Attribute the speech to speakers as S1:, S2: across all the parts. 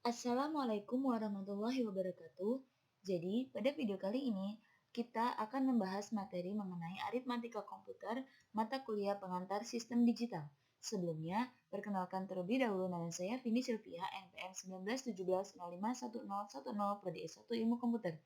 S1: Assalamualaikum warahmatullahi wabarakatuh. Jadi, pada video kali ini kita akan membahas materi mengenai aritmatika komputer mata kuliah pengantar sistem digital. Sebelumnya, perkenalkan terlebih dahulu nama saya Vini Sylvia, NPM 1917051010 Prodi S1 Ilmu Komputer.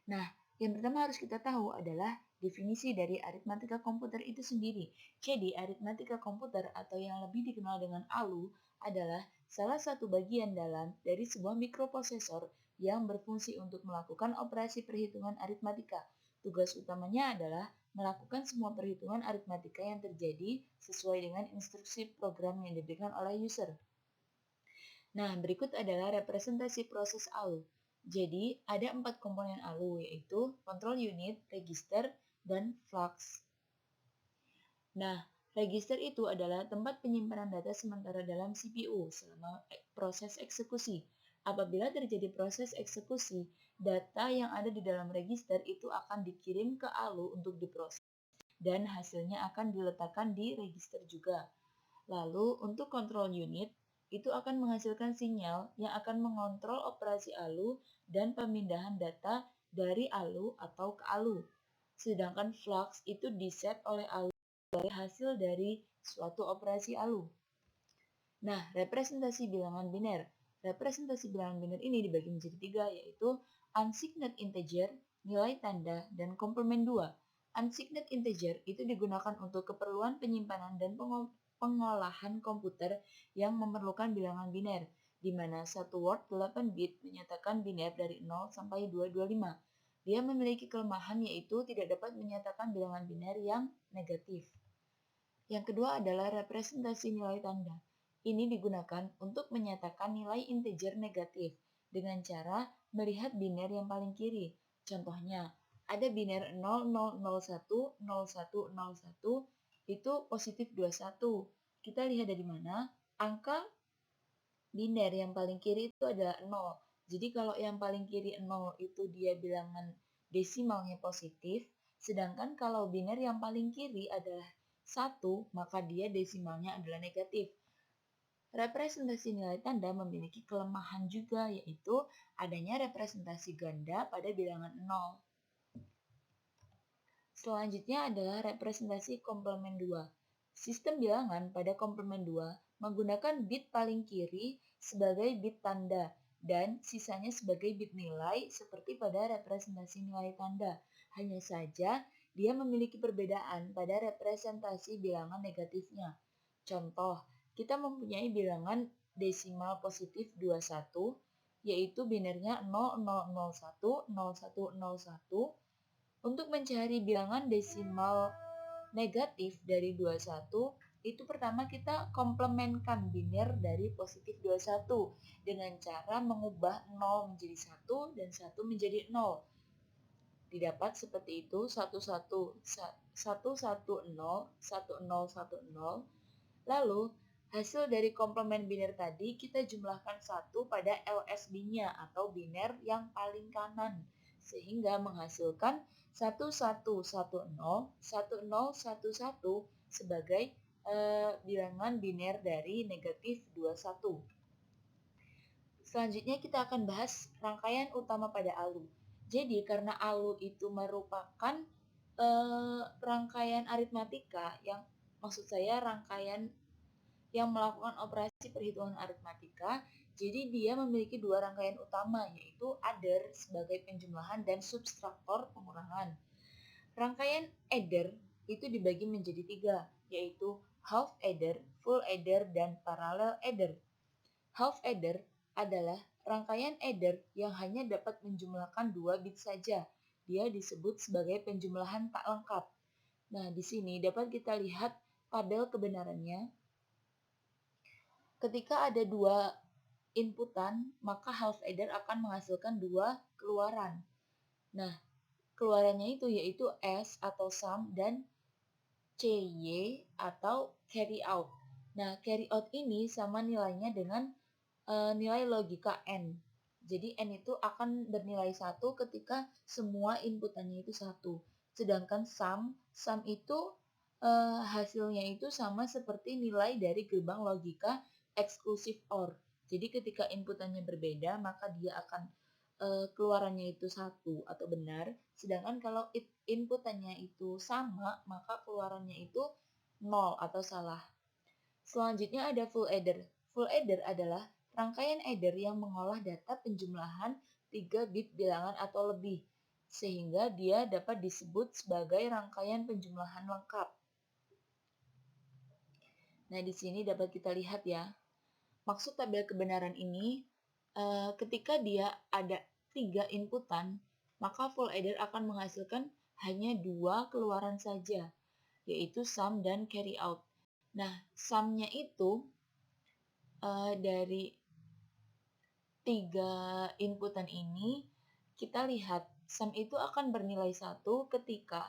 S1: Nah, yang pertama harus kita tahu adalah definisi dari aritmatika komputer itu sendiri. Jadi, aritmatika komputer atau yang lebih dikenal dengan ALU adalah salah satu bagian dalam dari sebuah mikroprosesor yang berfungsi untuk melakukan operasi perhitungan aritmatika. Tugas utamanya adalah melakukan semua perhitungan aritmatika yang terjadi sesuai dengan instruksi program yang diberikan oleh user. Nah, berikut adalah representasi proses ALU. Jadi, ada 4 komponen ALU, yaitu control unit, register, dan flux. Nah, register itu adalah tempat penyimpanan data sementara dalam CPU selama proses eksekusi. Apabila terjadi proses eksekusi, data yang ada di dalam register itu akan dikirim ke ALU untuk diproses dan hasilnya akan diletakkan di register juga. Lalu, untuk control unit, itu akan menghasilkan sinyal yang akan mengontrol operasi ALU dan pemindahan data dari ALU atau ke ALU. Sedangkan flux itu diset oleh ALU sebagai hasil dari suatu operasi ALU. Nah, representasi bilangan biner. Representasi bilangan biner ini dibagi menjadi 3, yaitu unsigned integer, nilai tanda, dan komplement 2. Unsigned integer itu digunakan untuk keperluan penyimpanan dan pengolahan komputer yang memerlukan bilangan biner, di mana satu word 8 bit menyatakan biner dari 0 sampai 225. Dia memiliki kelemahan yaitu tidak dapat menyatakan bilangan biner yang negatif. Yang kedua adalah representasi nilai tanda. Ini digunakan untuk menyatakan nilai integer negatif dengan cara melihat biner yang paling kiri. Contohnya, ada biner 0001, 0101, itu positif 21. Kita lihat dari mana? Angka biner yang paling kiri itu adalah 0. Jadi kalau yang paling kiri 0 itu dia bilangan desimalnya positif, sedangkan kalau biner yang paling kiri adalah 1, maka dia desimalnya adalah negatif. Representasi nilai tanda memiliki kelemahan juga, yaitu adanya representasi ganda pada bilangan 0. Selanjutnya adalah representasi komplement 2. Sistem bilangan pada komplement 2 menggunakan bit paling kiri sebagai bit tanda dan sisanya sebagai bit nilai seperti pada representasi nilai tanda. Hanya saja dia memiliki perbedaan pada representasi bilangan negatifnya. Contoh, kita mempunyai bilangan desimal positif 21, yaitu binernya 0001, 0101. Untuk mencari bilangan desimal negatif dari 21, itu pertama kita komplementkan biner dari positif 21 dengan cara mengubah 0 menjadi 1 dan 1 menjadi 0. Didapat seperti itu 110, 1010. Lalu hasil dari komplement biner tadi kita jumlahkan 1 pada LSB-nya atau biner yang paling kanan sehingga menghasilkan 1110 sebagai bilangan biner dari negatif 21. Selanjutnya kita akan bahas rangkaian utama pada ALU. Jadi karena ALU itu merupakan rangkaian aritmatika yang maksud saya rangkaian yang melakukan operasi perhitungan aritmatika, jadi dia memiliki 2 rangkaian utama, yaitu adder sebagai penjumlahan dan subtraktor pengurangan. Rangkaian adder itu dibagi menjadi 3, yaitu half adder, full adder, dan parallel adder. Half adder adalah rangkaian adder yang hanya dapat menjumlahkan 2 bit saja. Dia disebut sebagai penjumlahan tak lengkap. Nah, di sini dapat kita lihat tabel kebenarannya. Ketika ada 2 inputan, maka half adder akan menghasilkan 2 keluaran. Nah, keluarannya itu yaitu S atau sum dan CY atau carry out. Nah, carry out ini sama nilainya dengan nilai logika N. Jadi N itu akan bernilai 1 ketika semua inputannya itu 1. Sedangkan sum itu hasilnya itu sama seperti nilai dari gerbang logika exclusive OR. Jadi ketika inputannya berbeda, maka dia akan keluarannya itu 1 atau benar. Sedangkan kalau inputannya itu sama, maka keluarannya itu 0 atau salah. Selanjutnya ada full adder. Full adder adalah rangkaian adder yang mengolah data penjumlahan 3 bit bilangan atau lebih, sehingga dia dapat disebut sebagai rangkaian penjumlahan lengkap. Nah, di sini dapat kita lihat ya. Maksud tabel kebenaran ini, ketika dia ada 3 inputan, maka full adder akan menghasilkan hanya 2 keluaran saja, yaitu sum dan carry out. Nah, sumnya itu dari 3 inputan ini, kita lihat sum itu akan bernilai 1 ketika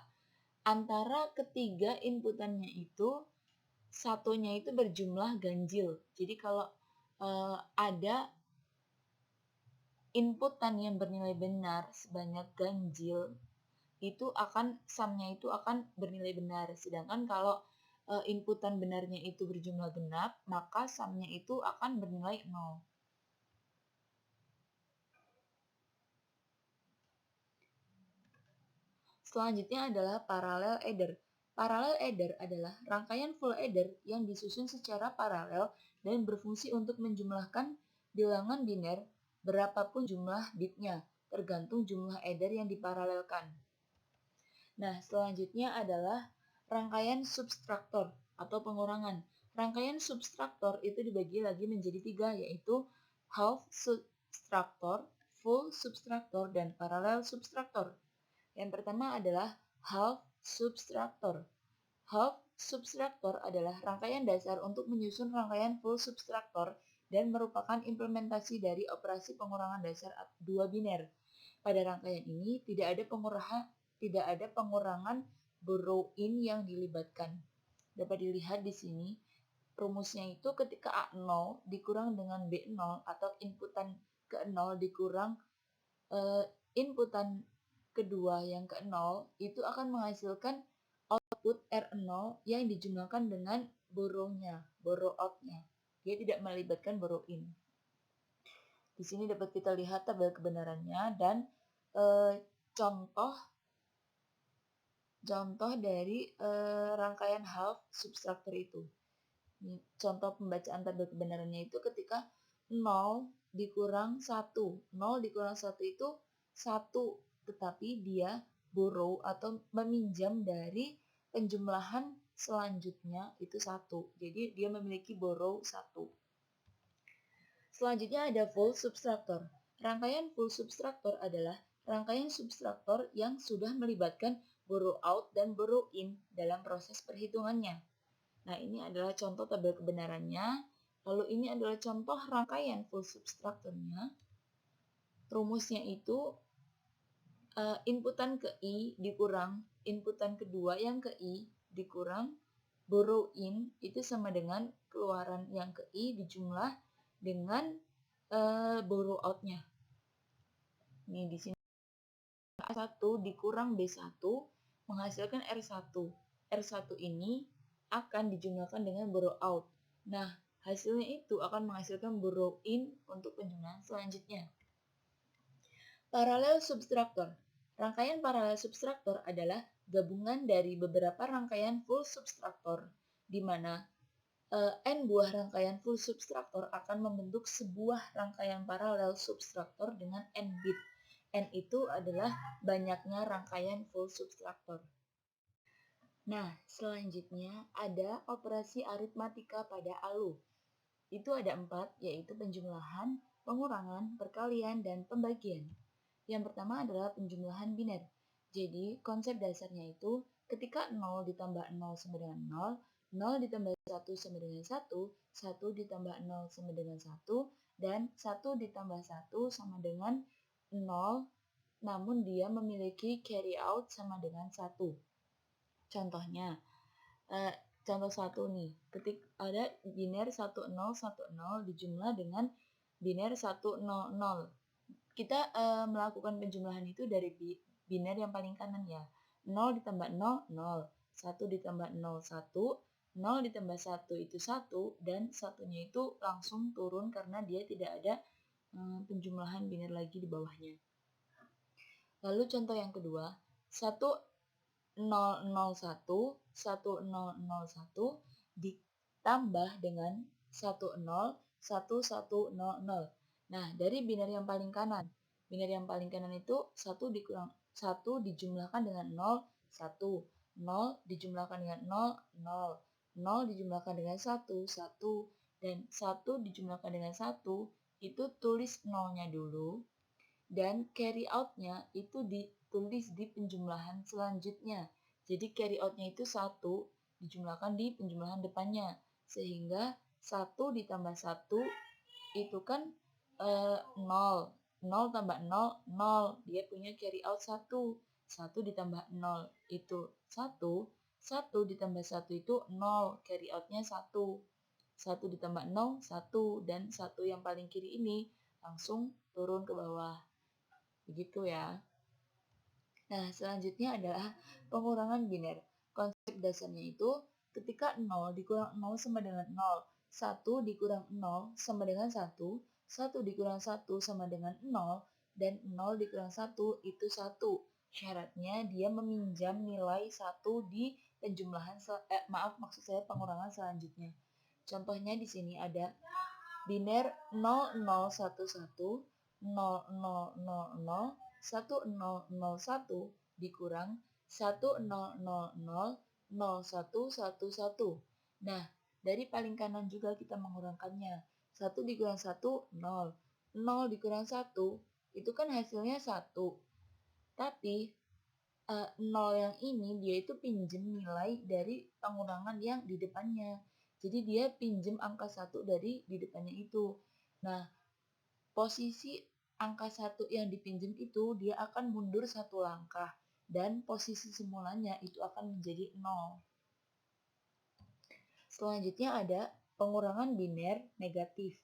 S1: antara ketiga inputannya itu satunya itu berjumlah ganjil. Jadi kalau ada inputan yang bernilai benar sebanyak ganjil, itu akan sumnya itu akan bernilai benar. Sedangkan kalau inputan benarnya itu berjumlah genap, maka sumnya itu akan bernilai 0. Selanjutnya adalah parallel adder. Parallel adder adalah rangkaian full adder yang disusun secara paralel dan berfungsi untuk menjumlahkan bilangan biner berapapun jumlah bitnya, tergantung jumlah adder yang diparalelkan. Nah, selanjutnya adalah rangkaian subtraktor atau pengurangan. Rangkaian subtraktor itu dibagi lagi menjadi 3, yaitu half subtraktor, full subtraktor, dan parallel subtraktor. Yang pertama adalah half subtraktor. Half subtraktor adalah rangkaian dasar untuk menyusun rangkaian full subtraktor dan merupakan implementasi dari operasi pengurangan dasar 2 biner. Pada rangkaian ini tidak ada pengurangan borrow-in yang dilibatkan. Dapat dilihat di sini, rumusnya itu ketika A0 dikurang dengan B0 atau inputan ke-0 dikurang inputan kedua yang ke-0 itu akan menghasilkan output R0 yang dijumlahkan dengan borrow out-nya. Dia tidak melibatkan borrow-in. Di sini dapat kita lihat tabel kebenarannya dan contoh dari rangkaian half subtraktor itu. Ini contoh pembacaan tabel kebenarannya itu ketika 0 dikurang 1. 0 dikurang 1 itu 1, tetapi dia borrow atau meminjam dari penjumlahan selanjutnya itu 1. Jadi dia memiliki borrow 1. Selanjutnya ada full subtraktor. Rangkaian full subtraktor adalah rangkaian subtraktor yang sudah melibatkan borrow out dan borrow in dalam proses perhitungannya. Nah, ini adalah contoh tabel kebenarannya. Lalu ini adalah contoh rangkaian full subtraktornya. Rumusnya itu inputan ke I dikurang inputan kedua yang ke I dikurang borrow in itu sama dengan keluaran yang ke I dijumlah dengan borrow out-nya. Nih di sini A1 dikurang B1 menghasilkan R1. R1 ini akan dijumlahkan dengan borrow out. Nah, hasilnya itu akan menghasilkan borrow in untuk penjumlahan selanjutnya. Paralel subtraktor. Rangkaian paralel subtraktor adalah gabungan dari beberapa rangkaian full subtraktor, di mana N buah rangkaian full subtraktor akan membentuk sebuah rangkaian paralel subtraktor dengan N bit. N itu adalah banyaknya rangkaian full subtraktor. Nah, selanjutnya ada operasi aritmatika pada ALU. Itu ada 4, yaitu penjumlahan, pengurangan, perkalian, dan pembagian. Yang pertama adalah penjumlahan biner. Jadi, konsep dasarnya itu ketika 0 ditambah 0 sama dengan 0, 0 ditambah 1 sama dengan 1, 1 ditambah 0 sama dengan 1, dan 1 ditambah 1 sama dengan 0, namun dia memiliki carry out sama dengan 1. Contohnya, contoh 1 nih, ketika ada biner 1010 dijumlah dengan biner 100. Kita melakukan penjumlahan itu dari biner yang paling kanan ya. 0 ditambah 0, 0. 1 ditambah 0, 1. 0 ditambah 1 itu 1, dan satunya itu langsung turun karena dia tidak ada penjumlahan biner lagi di bawahnya. Lalu contoh yang kedua, 1001, 1001 ditambah dengan 101100. Nah, dari biner yang paling kanan. Biner yang paling kanan itu 1 dikurang 1 dijumlahkan dengan 0, 1. 0 dijumlahkan dengan 0, 0. 0 dijumlahkan dengan 1, 1. Dan 1 dijumlahkan dengan 1, itu tulis 0-nya dulu. Dan carry out-nya itu ditulis di penjumlahan selanjutnya. Jadi carry out-nya itu 1 dijumlahkan di penjumlahan depannya. Sehingga 1 ditambah 1 itu kan 0. 0 tambah 0, 0. Dia punya carry out 1. 1 ditambah 0 itu 1. 1 ditambah 1 itu 0. Carry out-nya 1. 1 ditambah 0, 1. Dan 1 yang paling kiri ini langsung turun ke bawah. Begitu ya. Nah, selanjutnya adalah pengurangan biner. Konsep dasarnya itu ketika 0 dikurang 0 sama dengan 0, 1 dikurang 0 sama dengan 1, 1 dikurang 1 sama dengan 0, dan 0 dikurang 1 itu 1. Syaratnya dia meminjam nilai 1 di penjumlahan, maksud saya pengurangan selanjutnya. Contohnya di sini ada biner 0011, 0000, 1001 dikurang 1000, 0111. Nah, dari paling kanan juga kita mengurangkannya. 1 dikurang 1, 0. 0 dikurang 1, itu kan hasilnya 1. Tapi 0 yang ini dia itu pinjem nilai dari pengurangan yang di depannya. Jadi dia pinjem angka 1 dari di depannya itu. Nah, posisi angka 1 yang dipinjam itu dia akan mundur 1 langkah. Dan posisi semulanya itu akan menjadi 0. Selanjutnya ada pengurangan biner negatif.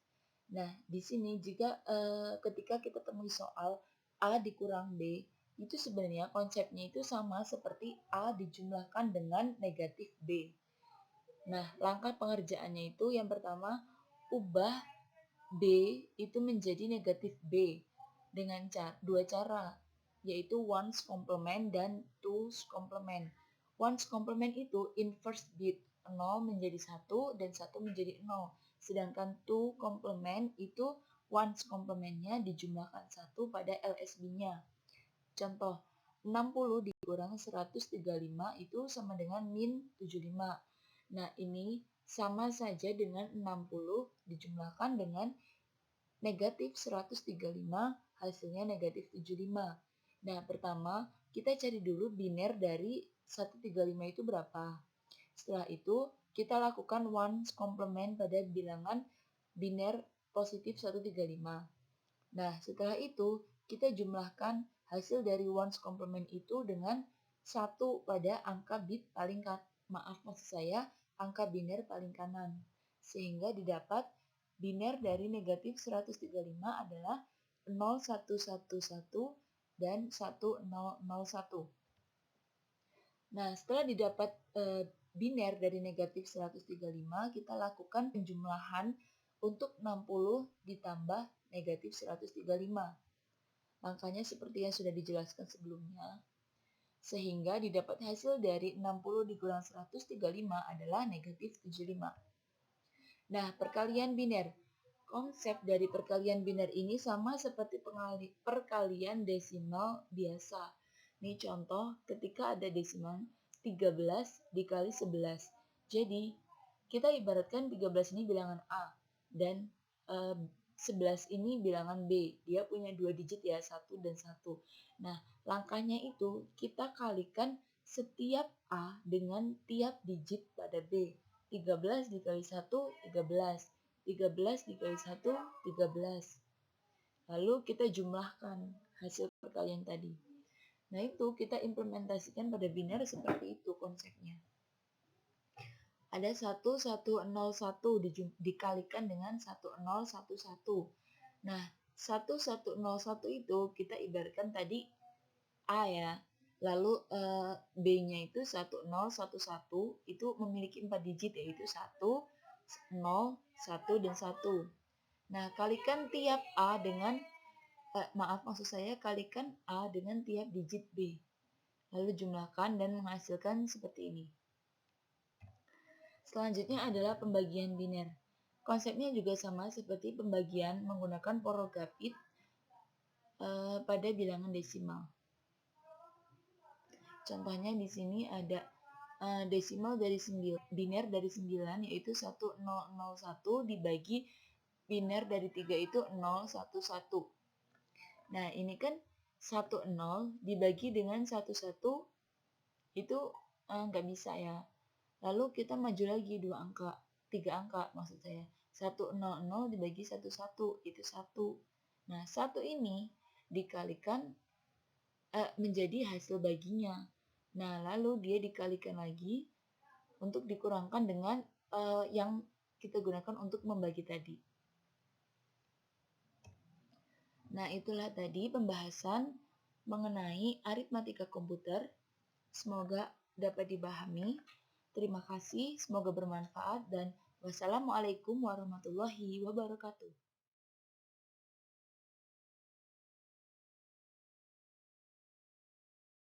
S1: Nah, di sini jika ketika kita temui soal A dikurang B, itu sebenarnya konsepnya itu sama seperti A dijumlahkan dengan negatif B. Nah, langkah pengerjaannya itu yang pertama, ubah B itu menjadi negatif B dengan dua cara, yaitu ones complement dan twos complement. Ones complement itu inverse bit, 0 menjadi 1 dan 1 menjadi 0. Sedangkan two complement itu ones complementnya dijumlahkan 1 pada LSB-nya. Contoh, 60 dikurang 135 itu sama dengan min 75. Nah, ini sama saja dengan 60 dijumlahkan dengan negatif 135, hasilnya negatif 75. Nah, pertama kita cari dulu biner dari 135 itu berapa. Setelah itu, kita lakukan ones complement pada bilangan biner positif 135. Nah, setelah itu, kita jumlahkan hasil dari ones complement itu dengan 1 pada angka bit paling angka biner paling kanan. Sehingga didapat biner dari negatif 135 adalah 0111 dan 1001. Nah, setelah didapat biner dari negatif 135, kita lakukan penjumlahan untuk 60 ditambah negatif 135. Langkahnya seperti yang sudah dijelaskan sebelumnya. Sehingga didapat hasil dari 60 dikurang 135 adalah negatif 75. Nah, perkalian biner. Konsep dari perkalian biner ini sama seperti perkalian desimal biasa. Ini contoh ketika ada desimal 13 dikali 11. Jadi, kita ibaratkan 13 ini bilangan A dan 11 ini bilangan B. Dia punya 2 digit ya, 1 dan 1. Nah, langkahnya itu kita kalikan setiap A dengan tiap digit pada B. 13 dikali 1, 13. 13 dikali 1, 13. Lalu kita jumlahkan hasil perkalian tadi. Nah, itu kita implementasikan pada biner seperti itu konsepnya. Ada 1101 dikalikan dengan 1011. Nah, 1101 itu kita ibaratkan tadi A ya. Lalu B-nya itu 1011 itu memiliki 4 digit, yaitu 1, 0, 1, dan 1. Nah, kalikan tiap A dengan, maksud saya kalikan A dengan tiap digit B. Lalu jumlahkan dan menghasilkan seperti ini. Selanjutnya adalah pembagian biner. Konsepnya juga sama seperti pembagian menggunakan porogapit pada bilangan desimal. Contohnya di sini ada desimal dari 9, biner dari 9 yaitu 1001 dibagi biner dari 3 itu 011. Nah, ini kan 10 dibagi dengan 11 itu nggak bisa ya. Lalu kita maju lagi 2 angka, 3 angka maksud saya. 100 dibagi 11 itu 1. Nah, 1 ini dikalikan menjadi hasil baginya. Nah, lalu dia dikalikan lagi untuk dikurangkan dengan yang kita gunakan untuk membagi tadi. Nah, itulah tadi pembahasan mengenai aritmatika komputer. Semoga dapat dipahami. Terima kasih, semoga bermanfaat dan wassalamualaikum warahmatullahi wabarakatuh.